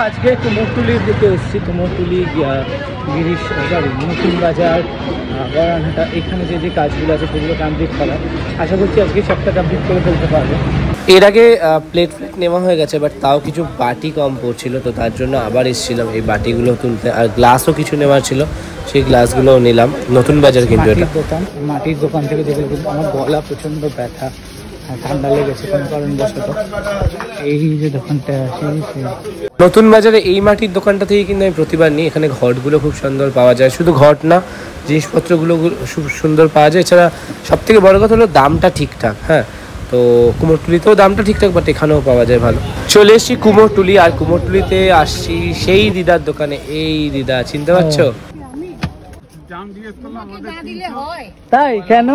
আজকে কুমোরটুলির দিকে এসেছি। কুমোরটুলি গিরিশ সরি নতুন বাজার গড়ানহাটা এখানে যে কাজগুলো আছে সেগুলো কমপ্লিট করা। আশা করছি আজকে সবটা কমপ্লিট করে ফেলতে পারবো। এর আগে প্লেট নেওয়া হয়ে গেছে, বাট তাও কিছু বাটি কম পড়ছিল, তো তার জন্য আবার এসেছিলাম এই বাটিগুলো তুলতে। আর গ্লাসও কিছু নেওয়ার ছিল, সেই গ্লাসগুলোও নিলাম। নতুন বাজার কিন্তু এটা দোকান, মাটির দোকান থেকে যেগুলো কিন্তু আমার গলা প্রচণ্ড ব্যথা, ঠান্ডা লেগেছে কোনো কারণবশত। এই যে দোকানটা আছে নতুন বাজারে, এই মাটির দোকানটা থেকে কিন্তু আমি প্রতিবার নিই। এখানে ঘটগুলো খুব সুন্দর পাওয়া যায়, শুধু ঘট না জিনিসপত্রগুলো খুব সুন্দর পাওয়া যায়। এছাড়া সব থেকে বড় কথা হলো দামটা ঠিকঠাক। হ্যাঁ, তো কুমোরটুলিতেও দামটা ঠিকঠাক, বাট এখানেও পাওয়া যায় ভালো। চলে এসেছি কুমোরটুলি, আর কুমোরটুলিতে আসছি সেই দিদার দোকানে। এই দিদা চিনতে পারছো? তাই কেন?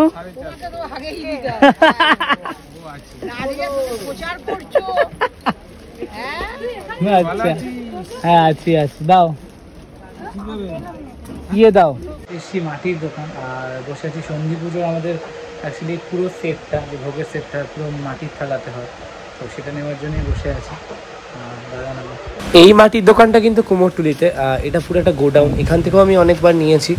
আচ্ছা হ্যাঁ আছি দাও ইয়ে দাও। এসছি মাটির দোকান আর বসে আছি। সন্ধি পুজোর আমাদের অ্যাকচুয়ালি পুরো সেটটা, যে ভোগের সেটটা পুরো মাটির থালাতে হয়, তো সেটা নেওয়ার জন্যই বসে আছি। এই মাটির দোকানটা কিন্তু কুমোরটুলিতে, এটা পুরো একটা গোডাউন। এখান থেকেও আমি অনেকবার নিয়েছি।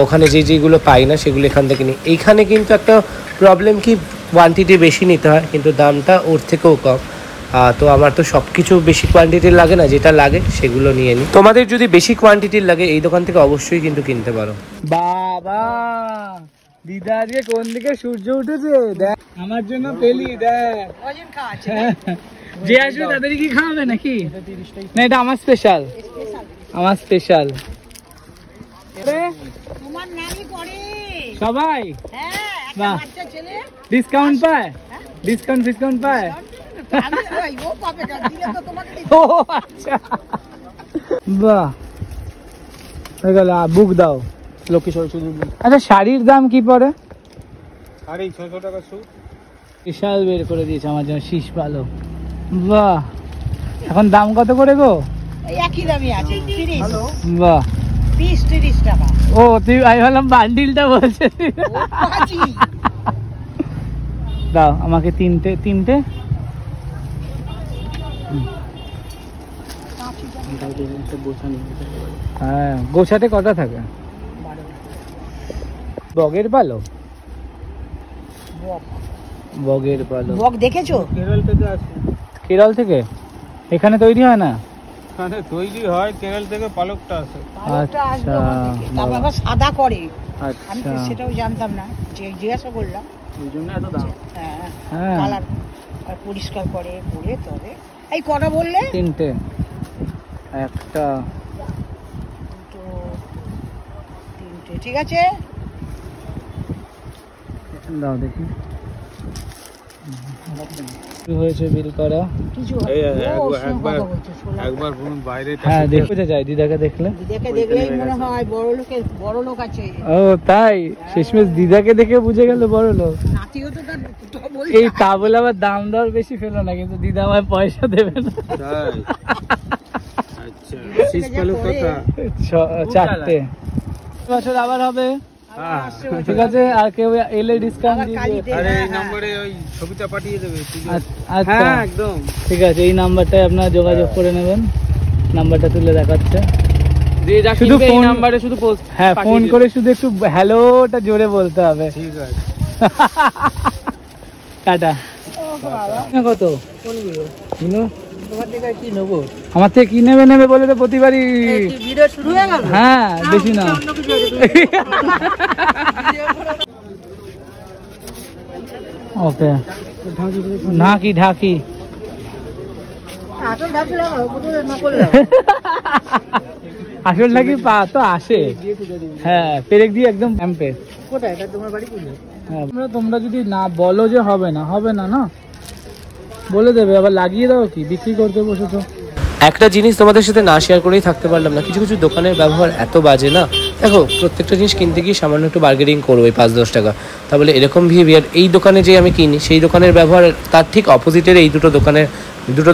ওখানে যেগুলো পাই না সেগুলো এখান থেকে নিই। এইখানে কিন্তু একটা প্রবলেম কি, কোয়ান্টিটি বেশি নিতে হয় কিন্তু দামটা ওর থেকেও কম। তো আমার তো সব কিছু বেশি কোয়ান্টিটির লাগে না, যেটা লাগে সেগুলো নিয়ে নিই। তোমাদের যদি বেশি কোয়ান্টিটির লাগে এই দোকান থেকে অবশ্যই কিন্তু কিনতে পারো। বাবা দিদা আজকে কোন দিকে সূর্য উঠেছে দেখ, আমার জন্য পেলি দেখ। যে আসবে তাদেরই কি খাওয়াবে নাকি? না এটা আমার স্পেশাল, আমার স্পেশাল। সবাই ডিসকাউন্ট পায়, ডিসকাউন্ট পায়। ও আচ্ছা বাহ, হয়ে গেল। বুক দাও লক্ষ্মী সরস্বতী। আচ্ছা শাড়ির দাম কি পড়ে? শাড়ি 600 টাকা শুট। বিশাল বের করে দিয়েছে আমার জন্য, শীষ ভালো। বাহ, এখন দাম কত করে গো? একই দামই আছে 30। বাহ, পিস 30 টাকা। ও তুই আমি ভাবলাম বান্ডিলটা বলছে। দাও আমাকে তিনটে। হ্যাঁ, গোছাতে কটা থাকে? বগের পালো, বগের পালো। বগ দেখেছো? কেরল থেকে আসে। কেরল থেকে? এখানে তৈরি হয় না? এখানে তৈরি হয়, কেরল থেকে পালকটা আসে। আচ্ছা, তারপর আবার সাদা করে। আচ্ছা, আমি তো সেটাও জানতাম না, জিজ্ঞাসা করলাম। ওই জন্য এত দাম। হ্যাঁ, কালার আর পরিষ্কার করে তবে। এই কটা বললে? তিনটে, একটা, দুটো, তিনটে। ঠিক আছে দাও দেখি। হয়েছে বিল করা। একবার বাইরে দেখতে যাই দিদাকে দেখলে। দিদাকে দেখলেই মনে হয় বড় লোক আছে। ও তাই? শেষমেশ দিদাকে দেখে বুঝে গেল বড় লোক। নাতিও তো তার এই তা বলে আবার দাম দর বেশি ফেলো না, কিন্তু দিদা আমায় পয়সা দেবে না। চারটে বছর আবার হবে। ঠিক আছে, আর কেউ এলে ডিসকাউন্ট দিয়ে। আরে এই নম্বরে ওই ছবিটা পাঠিয়ে দেবে। আচ্ছা একদম ঠিক আছে, এই নাম্বারটায় আপনারা যোগাযোগ করে নেবেন। নাম্বারটা তুলে দেখাচ্ছে। শুধু ফোন নাম্বারে শুধু হ্যাঁ ফোন করে শুধু একটু হ্যালোটা জোরে বলতে হবে। ঠিক আছে, টাটা। কত কোনগুলো তোমার থেকে কি নেবো? আমার থেকে কি নেবে বলে তো প্রতিবারই ভিডিও শুরু হয়ে গেল। হ্যাঁ বেশি না। ওকে ঢাকি আসল ঢাকি পা তো আসে। হ্যাঁ, পেরেক দিয়ে একদম ক্যাম্পে। কোথায় এটা তোমার বাড়ি? হ্যাঁ, তোমরা যদি না বলো যে হবে না না বলে দেবে, আবার লাগিয়ে দাও। কি বিক্রি করতে বসেছো? একটা জিনিস তোমাদের সাথে না শেয়ার করেই থাকতে পারলাম না, কিছু দোকানের ব্যবহার এত বাজে না। দেখো, প্রত্যেকটা জিনিস কিনতে গিয়ে সামান্য একটু বার্গেনিং করবো 5-10 টাকা, তাহলে এরকম বিহেভিয়ার এই দোকানে যে আমি কিনি সেই দোকানের ব্যবহার তার ঠিক অপোজিটের এই দুটো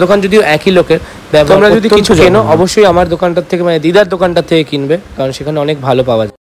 দোকান যদিও একই লোকের ব্যবহার। তোমরা যদি কিছু কেনো অবশ্যই আমার দোকানটার থেকে, মানে দিদার দোকানটার থেকে কিনবে, কারণ সেখানে অনেক ভালো পাওয়া যায়।